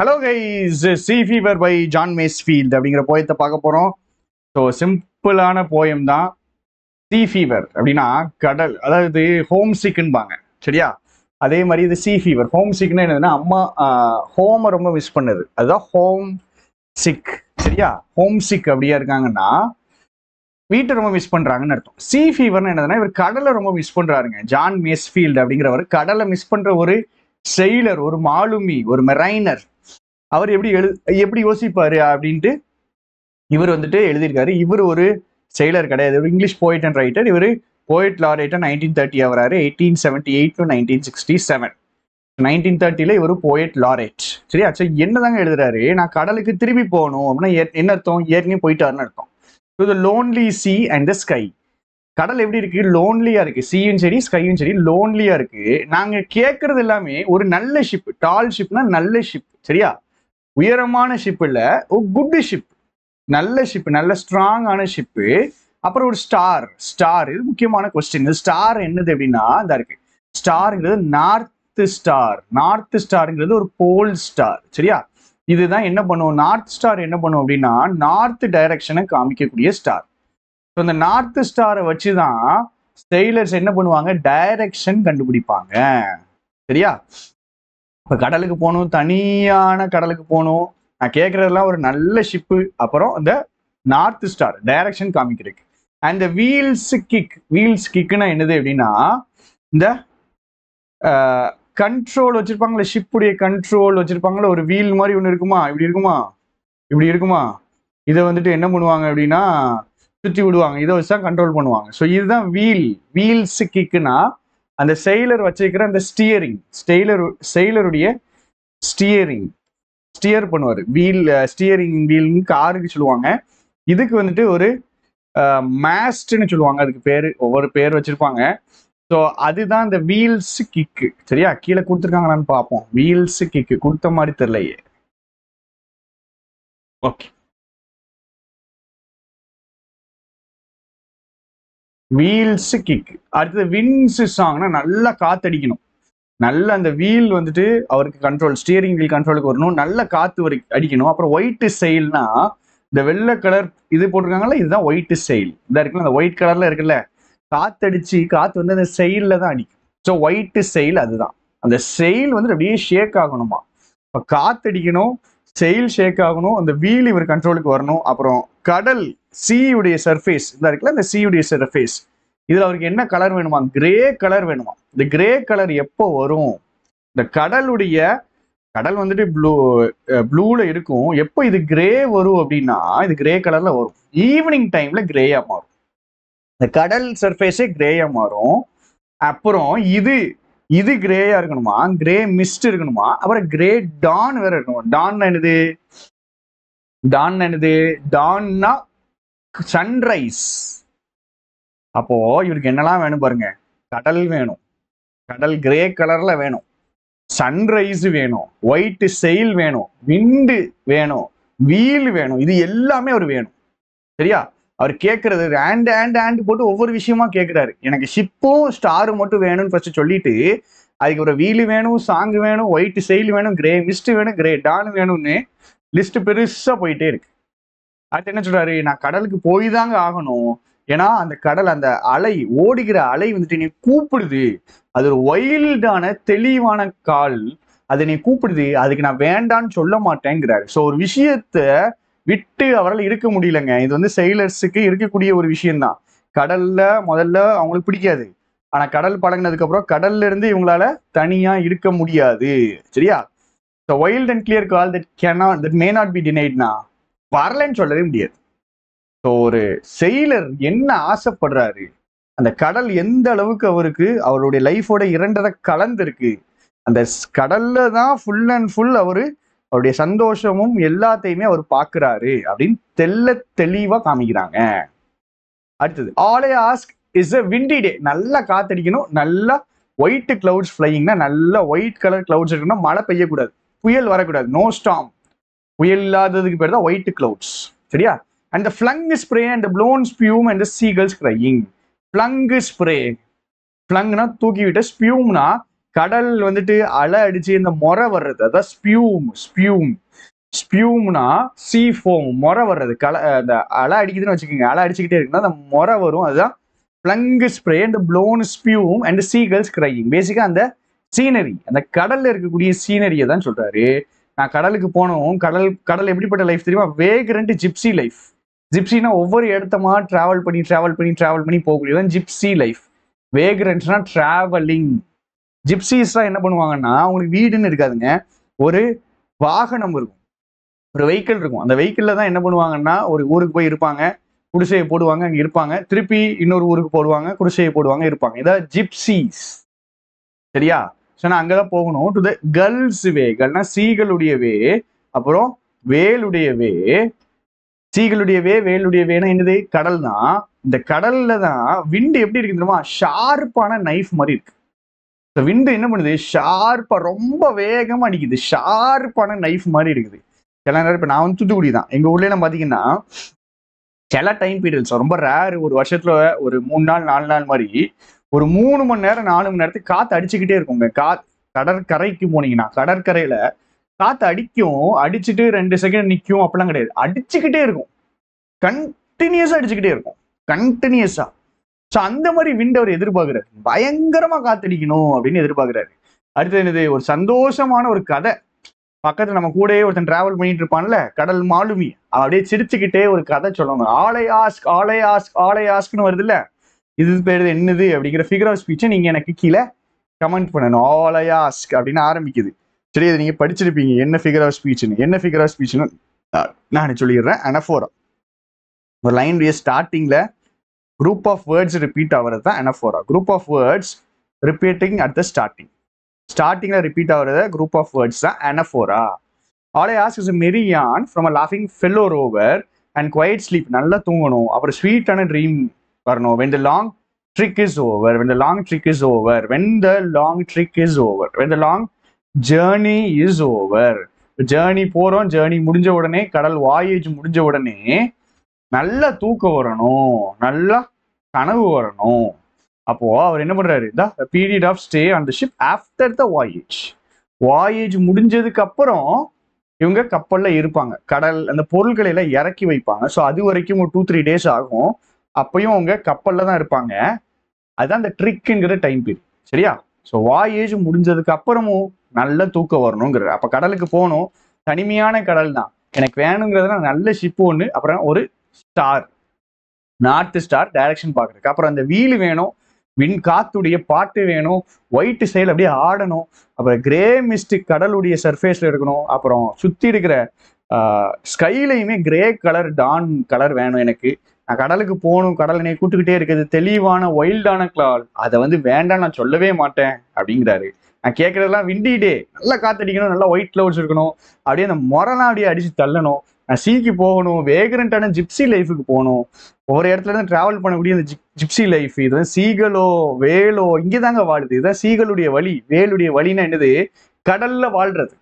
Hello guys, sea fever by John Masefield அப்படிங்கிற போயத்தை பார்க்க போகிறோம். ஸோ சிம்பிளான போயம் தான். சி ஃபீவர் அப்படின்னா கடல், அதாவது ஹோம் சிக்குன்பாங்க சரியா. அதே மாதிரி இது சி ஃபீவர். ஹோம் சிக்னா என்னதுன்னா அம்மா ஹோமை ரொம்ப மிஸ் பண்ணுது, அதுதான் ஹோம் சிக் சரியா. ஹோம் சிக் அப்படியா இருக்காங்கன்னா வீட்டை ரொம்ப மிஸ் பண்றாங்கன்னு அர்த்தம். சி ஃபீவர்னு என்னதுன்னா இவர் கடலை ரொம்ப மிஸ் பண்றாருங்க. ஜான் மேஸ்ஃபீல்ட் அப்படிங்கிறவர் கடலை மிஸ் பண்ற ஒரு செயிலர், ஒரு மாலுமி, ஒரு மெரைனர். அவர் எப்படி யோசிப்பாரு அப்படின்ட்டு இவர் வந்துட்டு எழுதியிருக்காரு. இவர் ஒரு செயலர் கிடையாது, ஒரு இங்கிலீஷ் போயிட் அண்ட் ரைட்டர். இவர் போயிட் லாரேட்டா 1930 ஆகிறாரு. 1878 to 1967. 1930 இவர் போயிட் லாரேட் சரியா. சரி, என்னதாங்க எழுதுறாரு? நான் கடலுக்கு திரும்பி போகணும் அப்படின்னா என்ன அர்த்தம்? ஏற்கனவே போயிட்டாருன்னு அர்த்தம். To the lonely C and the sky. கடல் எப்படி இருக்கு? லோன்லியா இருக்கு. சீயும் சரி ஸ்கையும் சரி லோன்லியா இருக்கு. நாங்க கேட்கறது எல்லாமே ஒரு நல்ல ஷிப். டால் ஷிப்னா நல்ல ஷிப் சரியா. உயரமான ஷிப் இல்ல, குட் ஷிப், நல்ல ஷிப், நல்ல ஸ்ட்ராங்கான ஷிப்பு. அப்புறம் ஒரு ஸ்டார். இது முக்கியமான கொஸ்டின். ஸ்டார் என்னது அப்படின்னா இந்த இருக்கு. ஸ்டார்ங்கிறது நார்த் ஸ்டார். நார்த் ஸ்டார்ங்கிறது ஒரு போல் ஸ்டார் சரியா. இதுதான் என்ன பண்ணுவோம், நார்த் ஸ்டார் என்ன பண்ணுவோம் அப்படின்னா நார்த் டைரக்ஷனை காமிக்கக்கூடிய ஸ்டார். ஸோ இந்த நார்த் ஸ்டாரை வச்சுதான் செயிலர்ஸ் என்ன பண்ணுவாங்க, டைரக்ஷன் கண்டுபிடிப்பாங்க சரியா. இப்போ கடலுக்கு போகணும், தனியான கடலுக்கு போகணும். நான் கேட்கறதெல்லாம் ஒரு நல்ல ஷிப்பு, அப்புறம் இந்த நார்த் ஸ்டார் டைரக்ஷன் காமிக்கிறதுக்கு. அண்ட் வீல்ஸ் கிக்னா என்னது அப்படின்னா இந்த கண்ட்ரோல் வச்சிருப்பாங்களே, ஷிப்புடைய கண்ட்ரோல் வச்சிருப்பாங்களே, ஒரு வீல் மாதிரி ஒன்று இருக்குமா, இப்படி இருக்குமா. இதை வந்துட்டு என்ன பண்ணுவாங்க அப்படின்னா சுற்றி விடுவாங்க, இதை வச்சு தான் கண்ட்ரோல் பண்ணுவாங்க. ஸோ இதுதான் வீல்ஸ் கிக்குனா அந்த செயிலர் வச்சிருக்கிற அந்த செயிலருடைய ஸ்டியர் பண்ணுவார். ஸ்டியரிங் வீல்னு காருக்கு சொல்லுவாங்க. இதுக்கு வந்துட்டு ஒரு மேஸ்ட்னு சொல்லுவாங்க. அதுக்கு பேரு ஒவ்வொரு பேர் வச்சிருப்பாங்க. ஸோ அதுதான் இந்த வீல்ஸ் கிக்கு சரியா. கீழே கொடுத்துருக்காங்களான்னு பார்ப்போம். வீல்ஸ் கிக்கு கொடுத்த மாதிரி தெரியலையே. Okay, wheels kick. அடுத்தது வின்ஸ் சாங்னா நல்லா காத்தடிக்கணும். நல்ல அந்த வீல் வந்துட்டு அவருக்கு கண்ட்ரோல், ஸ்டியரிங் வீல் கண்ட்ரோலுக்கு வரணும், நல்ல காத்து அடிக்கணும். அப்புறம் ஒயிட் செயில்னா இந்த வெள்ளை கலர் இது போட்டிருக்காங்கல்ல, இதுதான் ஒயிட் செயில். இதாக இருக்குல்ல, அந்த ஒயிட் கலர்ல இருக்குல்ல, காத்து வந்து அந்த செயில்ல தான் அடிக்கும். ஸோ ஒயிட் செயில் அதுதான். அந்த செயில் வந்து அப்படியே ஷேக் ஆகணுமா. இப்போ காத்தடிக்கணும், செயில் ஷேக் ஆகணும், அந்த வீல் இவர் கண்ட்ரோலுக்கு வரணும். அப்புறம் கடல் சீயுடைய சர்ஃபேஸ் இதாக இருக்குல்ல, அந்த சீயுடைய சர்ஃபேஸ் இதுல அவருக்கு என்ன கலர் வேணுமா, கிரே கலர் வேணுமா. இந்த கிரே கலர் எப்போ வரும்? இந்த கடல் வந்துட்டு ப்ளூல இருக்கும். எப்போ இது கிரே வரும் அப்படின்னா இது கிரே கலர்ல வரும். ஈவினிங் டைம்ல கிரேயா மாறும். இந்த கடல் சர்ஃபேஸே கிரேயா மாறும். அப்புறம் இது கிரேயா இருக்கணுமா, கிரே மிஸ்ட் இருக்கணுமா, அப்புறம் கிரே டான் வேற இருக்கணும். Donna Donna sunrise. அப்போ இவருக்கு என்னெல்லாம் வேணும் பாருங்க. கடல் வேணும், கடல் கிரே கலர்ல வேணும், சன்ரைஸ் வேணும், ஒயிட் செயில் வேணும், விண்டு வேணும், வீல் வேணும். இது எல்லாமே அவர் வேணும் சரியா. அவர் கேட்கறது ஆண்ட் போட்டு ஒவ்வொரு விஷயமா கேட்கிறாரு. எனக்கு ஷிப்பும் ஸ்டாரும் மட்டும் வேணும்னு ஃபர்ஸ்ட் சொல்லிட்டு அதுக்கு ஒரு வீல் வேணும், சாங் வேணும், ஒயிட் செயில் வேணும், கிரே மிஸ்ட் வேணும், கிரே டான் வேணும்னு லிஸ்ட் பெருசா போயிட்டே இருக்கு. அடுத்து என்ன சொல்றாரு, நான் கடலுக்கு போய் தாங்க ஆகணும். ஏன்னா அந்த கடல், அந்த அலை, ஓடுகிற அலை வந்துட்டு நீ கூப்பிடுது. அது ஒரு வைல்டான தெளிவான கால், அதை நீ கூப்பிடுது. அதுக்கு நான் வேண்டான்னு சொல்ல மாட்டேங்கிறாரு. ஸோ ஒரு விஷயத்த விட்டு அவரால் இருக்க முடியலங்க. இது வந்து செயிலர்ஸுக்கு இருக்கக்கூடிய ஒரு விஷயம்தான். கடல்ல முதல்ல அவங்களுக்கு பிடிக்காது, ஆனா கடல் பழகினதுக்கு அப்புறம் கடல்ல இருந்து இவங்களால தனியா இருக்க முடியாது சரியா. So wild and clear call that may not be டினைட்னா வரலன்னு சொல்லவே முடியாது. ஸோ ஒரு செயிலர் என்ன ஆசைப்படுறாரு, அந்த கடல் எந்த அளவுக்கு அவருக்கு அவருடைய லைஃபோட இரண்டரை கலந்துருக்கு, அந்த கடல்ல தான் ஃபுல் அண்ட் ஃபுல் அவருடைய சந்தோஷமும் எல்லாத்தையுமே அவர் பார்க்கிறாரு அப்படின்னு தெளிவா காமிக்கிறாங்க. அடுத்தது all I ask is a windy day. நல்லா காத்தடிக்கணும், நல்லா ஒயிட் கிளவுட்ஸ் ஃப்ளையிங்னா நல்ல ஒயிட் கலர் கிளவுட்ஸ் இருக்கணும், மழை பெய்யக்கூடாது, புயல் வரக்கூடாது, நோ ஸ்டாம். புயல் இல்லாததுக்கு பேர் தான் ஒயிட் கிளவுட்ஸ் சரியா. And the flung spray and the blown spume and the seagulls crying. Flung spray, flungனா தூக்கி விட்ட, ஸ்பியூம்னா கடல் வந்துட்டு அலை அடிச்சு இந்த முறை வர்றது, அதான் ஸ்பியூம்னா சீ ஃபோம், முறை வர்றது. அந்த அலை அடிக்குதுன்னு வச்சுக்கோங்க, அலை அடிச்சுக்கிட்டே இருக்குன்னா அந்த முறை வரும். அதுதான் flung spray and blown spume and seagulls crying. பேசிக்கா அந்த சீனரி, அந்த கடல்ல இருக்கக்கூடிய சீனரியை தான் சொல்றாரு. நான் கடலுக்கு போனோம். கடல் எப்படிப்பட்ட லைஃப் தெரியுமா? Vagrant gypsy life. ஜிப்சினா ஒவ்வொரு இடத்தமா டிராவல் பண்ணி போகக்கூடியதான் ஜிப்சி லைஃப். வேக்ரண்ட்ஸ்னா டிராவலிங். ஜிப்சிஸ்லாம் என்ன பண்ணுவாங்கன்னா, அவங்களுக்கு வீடுன்னு இருக்காதுங்க, ஒரு வாகனம் இருக்கும், ஒரு வெஹிக்கிள் இருக்கும். அந்த வெஹிக்கிள்ல தான் என்ன பண்ணுவாங்கன்னா, ஒரு ஊருக்கு போய் இருப்பாங்க, குடிசையை போடுவாங்க, அங்க இருப்பாங்க, திருப்பி இன்னொரு ஊருக்கு போடுவாங்க, குடிசையை போடுவாங்க, இருப்பாங்க. இதான் ஜிப்சிஸ். சரியா? ஸோ நான் அங்கதான் போகணும். டு த கல்ஸ் வே. கல்னா சீகளுடைய வே, அப்புறம் வேலுடைய வே. சீகளுடைய வே, வேலுடைய வேனா என்னது? கடல் தான். இந்த கடல்ல தான் விண்டு எப்படி இருக்கு தெரியுமா? ஷார்ப்பான நைஃப் மாதிரி இருக்கு. விண்டு என்ன பண்ணுது? ஷார்ப்பா ரொம்ப வேகமா அடிக்குது, ஷார்ப்பான நைஃப் மாதிரி இருக்குது. சில நேரம் இப்ப நான் வந்து தூத்துக்குடி தான், எங்க ஊர்ல எல்லாம் பாத்தீங்கன்னா சில டைம் பீரியட்ஸ் ரொம்ப ரேர், ஒரு வருஷத்துல ஒரு 3 நாள் 4 நாள் மாதிரி ஒரு 3 மணி நேரம் 4 மணி நேரத்துக்கு காத்து அடிச்சுக்கிட்டே இருக்குங்க. கடற்கரைக்கு போனீங்கன்னா கடற்கரையில காத்து அடிக்கும், அடிச்சுட்டு 2 செகண்ட் நிக்கும், அப்படிலாம் கிடையாது, அடிச்சுக்கிட்டே இருக்கும், கண்டினியூஸா அடிச்சுக்கிட்டே இருக்கும், கண்டினியூஸா. ஸோ அந்த மாதிரி விண்ட் அவர் எதிர்பார்க்கிறாரு, பயங்கரமா காத்தடிக்கணும் அப்படின்னு எதிர்பார்க்கிறாரு. அடுத்தது என்னது? ஒரு சந்தோஷமான ஒரு கதை. பக்கத்துல நம்ம கூடயே ஒருத்தன் டிராவல் பண்ணிட்டு இருப்பான்ல, கடல் மாலுமி, அப்படியே சிரிச்சுக்கிட்டே ஒரு கதை சொல்லணும். ஆலையாஸ்க்னு வருது இல்ல, இது பேரு என்னது அப்படிங்கிற ஃபிகர் ஆஃப் ஸ்பீச்சை நீங்க எனக்கு கீழே கமெண்ட் பண்ணணும். ஆலையாஸ்க் அப்படின்னு ஆரம்பிக்குது. சரி, அது நீங்க படிச்சிருப்பீங்க என்ன ஃபிகர் ஆஃப் ஸ்பீச்னு. என்ன ஃபிகர் ஆஃப் ஸ்பீச்னு நான் சொல்லிடுறேன். அனஃபோரா. ஒரு லைனுடைய ஸ்டார்டிங்ல குரூப் ஆஃப் வேர்ட்ஸ் ரிப்பீட் ஆகிறது தான் anaphora. Group of words repeating at the ஸ்டார்டிங்ல ரிப்பீட் ஆகிறது குரூப் ஆஃப் வேர்ட்ஸ் தான் anaphora. All I ask is a merry yarn from a laughing fellow rover and quiet sleep. நல்லா தூங்கணும், அப்புறம் ஸ்வீட்டான dream வரணும். when the long trick is over, when the long trick is over, when the long trick is over, when the long journey is over. Journey போறோம், journey முடிஞ்ச உடனே, கடல் voyage முடிஞ்ச உடனே நல்ல தூக்கம் வரணும், நல்லா கனவு வரணும். அப்போ அவர் என்ன பண்றாரு? The period of stay on the ship after the voyage முடிஞ்சதுக்கு அப்புறம் இவங்க கப்பல்ல இருப்பாங்க. கடல் அந்த பொருட்களை எல்லாம் இறக்கி வைப்பாங்க. ஸோ அது வரைக்கும் ஒரு 2-3 days ஆகும். அப்பயும் அவங்க கப்பல்ல தான் இருப்பாங்க. அதுதான் அந்த ட்ரிக்குங்கிற டைம் பீரியட். சரியா? ஸோ வாயேஜ் முடிஞ்சதுக்கு அப்புறமும் நல்ல தூக்கம் வரணுங்கிறது. அப்ப கடலுக்கு போகணும், தனிமையான கடல் தான் எனக்கு வேணுங்கிறதுனா நல்ல ஷிப் ஒன்று, அப்புறம் ஒரு ஸ்டார், நார்த் ஸ்டார் டைரக்ஷன் பார்க்கறதுக்கு, அப்புறம் அந்த வீல் வேணும், காத்துடைய பாட்டு வேணும், ஒயிட் சைல் அப்படியே ஆடணும், அப்புறம் கிரே மிஸ்ட் கடலுடைய சர்ஃபேஸ்ல இருக்கணும், அப்புறம் சுத்தி இருக்கிற ஸ்கைலையுமே கிரே கலர் டான் கலர் வேணும் எனக்கு. நான் கடலுக்கு போகணும், கடல் என்னை கூட்டுக்கிட்டே இருக்குது, தெளிவான வைல்டான கிளால், அதை வந்து வேண்டாம் நான் சொல்லவே மாட்டேன் அப்படிங்கிறாரு. நான் கேட்கறதெல்லாம் விண்டி டே, நல்லா காத்தடிக்கணும், நல்லா ஒயிட் கிளவுட்ஸ் இருக்கணும், அப்படியே அந்த முறைலாம் அப்படியே அடிச்சு தள்ளணும், நான் சீக்கு போகணும், வேகரண்டான ஜிப்சி லைஃபுக்கு போகணும், ஒவ்வொரு இடத்துல இருந்து டிராவல் பண்ணக்கூடிய அந்த ஜிப்சி லைஃப். இதுதான் சீகலோ வேலோ இங்கேதாங்க வாழுது. இதுதான் சீகளுடைய வழி. வேலுடைய வழின்னா என்னது? கடல்ல வாழ்றது.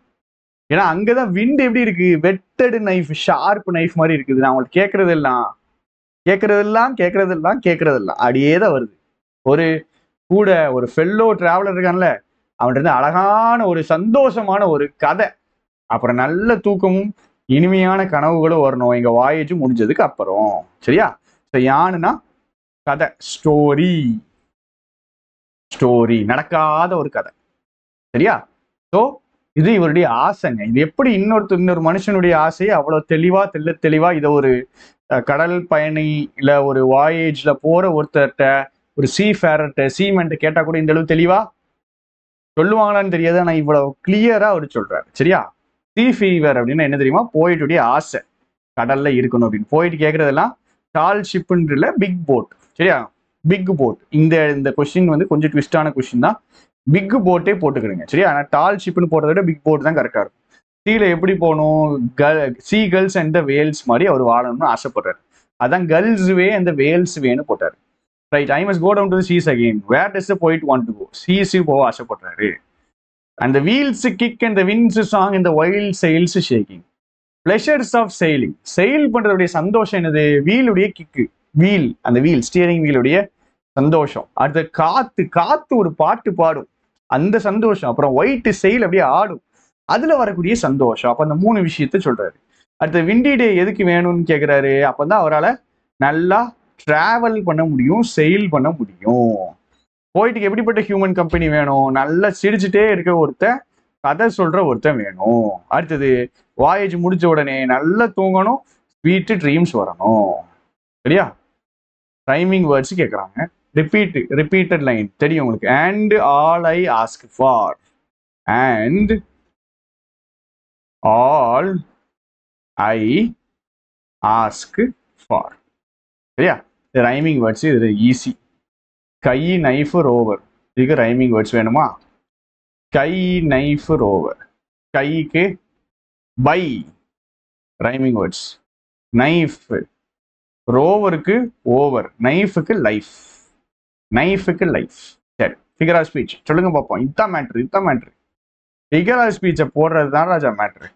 ஏன்னா அங்கதான் விண்ட் எப்படி இருக்கு? வெட்டடு நைஃப், ஷார்ப் நைஃப் மாதிரி இருக்குது. நான் அவங்களுக்கு கேட்கறதெல்லாம் அப்படியேதான் வருது. ஒரு கூட ஒரு ஃபெல்லோ டிராவலர் இருக்கான்ல, அவன்கிட்ட இருந்து அழகான ஒரு சந்தோஷமான ஒரு கதை, அப்புறம் நல்ல தூக்கமும் இனிமையான கனவுகளும் வரணும் எங்க வாயேஜ் முடிஞ்சதுக்கு அப்புறம். சரியா? யானுனா கதை, ஸ்டோரி நடக்காத ஒரு கதை. சரியா? ஸோ இது இவருடைய ஆசைங்க. இது எப்படி இன்னொரு மனுஷனுடைய ஆசையை அவ்வளவு தெளிவா இதை ஒரு கடல் பயணி இல்ல ஒரு வாயேஜ்ல போற ஒருத்தர்கிட்ட, ஒரு சீமெண்ட் கேட்டா கூட இந்த அளவு தெளிவா சொல்லுவாங்களான்னு தெரியாது. ஆனா இவ்வளவு கிளியரா அவர் சொல்றாரு. சரியா? சீ ஃபீவர் அப்படின்னா என்ன தெரியுமா? போயிட்டுடைய ஆசை கடல்ல இருக்கணும் அப்படின்னு. போயிட்டு கேட்கறதெல்லாம் டால் ஷிப்ன்றல பிக் போட். சரியா? Big boat. இந்த கொஸ்டின் வந்து கொஞ்சம் ட்விஸ்டான கொஸ்டின் தான். பிக் போட்டே போட்டுக்கிடுங்க. சரியா? ஆனா டால் ஷிப்னு போடுறத விட பிக் போட் தான் கரெக்டா இருக்கும். சீல எப்படி போகணும்? Sea gulls and the whales மாதிரி அவர் வாழணும்னு ஆசைப்படுறாரு. அதான் கேர்ள்ஸ் வே அண்ட் வேல்ஸ் வேன்னு போட்டாரு. Right, I must go down to seas again. Where does the poet want to go? Cheese போக ஆசைப்படுறாரு. And the wheels kick and the winds song and the wild sails shaking. Pleasures of sailing. Sail பண்றதுடைய சந்தோஷம் என்னது? வீலுடைய kick, அந்த wheel steering வீலுடைய சந்தோஷம். அடுத்த காத்து ஒரு பாட்டு பாடும். அந்த சந்தோஷம். அப்புறம் ஒயிட் செயில் அப்படியே ஆடும், அதுல வரக்கூடிய சந்தோஷம். அப்ப அந்த 3 விஷயத்த சொல்றாரு. அடுத்து விண்டி டே எதுக்கு வேணும்னு கேக்குறாரு. அப்பதான் அவரால் நல்லா டிராவல் பண்ண முடியும், செயில் பண்ண முடியும். போயிட்டுக்கு எப்படிப்பட்ட ஹியூமன் கம்பெனி வேணும்? நல்லா சிரிச்சுட்டே இருக்க ஒருத்தன், கதை சொல்ற ஒருத்தன் வேணும். அடுத்தது வாயேஜ் முடிச்ச உடனே நல்லா தூங்கணும், ஸ்வீட் ட்ரீம்ஸ் வரணும். சரியா? ரைமிங் வேர்ட்ஸ் கேட்குறாங்க. ரிப்பீட்டட் லைன் தெரியும் உங்களுக்கு. And all I ask for, and all I ask for. சரியா? ரைமிங் வேர்ட்ஸ் இது ஈஸி. கை நைஃப் ரோவர், இதுக்கு ரைமிங் வேர்ட்ஸ் வேணுமா? கை நைஃப் ரோவர், கைக்கு பை ரைமிங் வேர்ட்ஸ். நைஃப், ரோவருக்கு ஓவர், நைஃபுக்கு லைஃப், நைஃபுக்கு லைஃப். சரி, ஃபிகர் ஆஃப் ஸ்பீச் சொல்லுங்க பார்ப்போம். இதுதான் மேட்ரு, இதுதான் மேட்ரு. ஃபிகர் ஆஃப் ஸ்பீச்சை போடுறது தான் ராஜா மேட்ரு.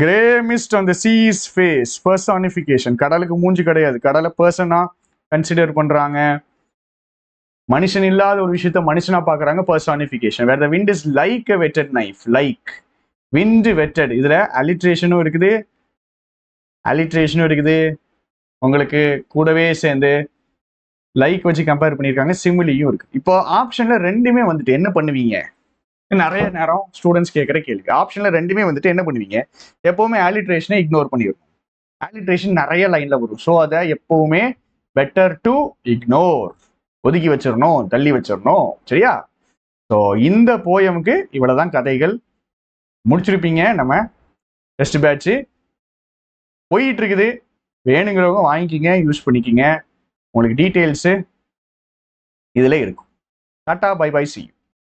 Grey mist on the sea's face, personification. கடலுக்கு மூஞ்சி கிடையாது, கடலை பர்சனா கன்சிடர் பண்றாங்க. மனுஷன் இல்லாத ஒரு விஷயத்த மனுஷனா பாக்குறாங்க, பர்சானிஃபிகேஷன். வேற the wind is like a wetted knife, like wind vetted. இதுல அலிட்ரேஷனும் இருக்குது, உங்களுக்கு கூடவே சேர்ந்து லைக் வச்சு கம்பேர் பண்ணியிருக்காங்க, சிமிலியும் இருக்கு. இப்போ ஆப்ஷன்ல ரெண்டுமே வந்துட்டு என்ன பண்ணுவீங்க? நிறைய நேரம் ஸ்டூடெண்ட்ஸ் கேட்குற கேள்வி. ஆப்ஷன்ல ரெண்டுமே வந்துட்டு என்ன பண்ணுவீங்க? எப்பவுமே ஆலிட்ரேஷனை இக்னோர் பண்ணிடணும். ஆலிட்ரேஷன் நிறைய லைன்ல வரும், ஸோ அதை எப்பவுமே பெட்டர் டு இக்னோர், ஒதுக்கி வச்சிடணும், தள்ளி வச்சிடணும். சரியா? ஸோ இந்த போயமுக்கு இவ்வளவுதான் கதைகள். முடிச்சிருப்பீங்க. நம்ம டெஸ்ட் பேட்ச் போயிட்டு இருக்குது, வேணுங்கிறவங்க வாங்கிக்கிங்க, யூஸ் பண்ணிக்கிங்க. உங்களுக்கு டீட்டெயில்ஸு இதில் இருக்கும். Tata, bye bye, see you.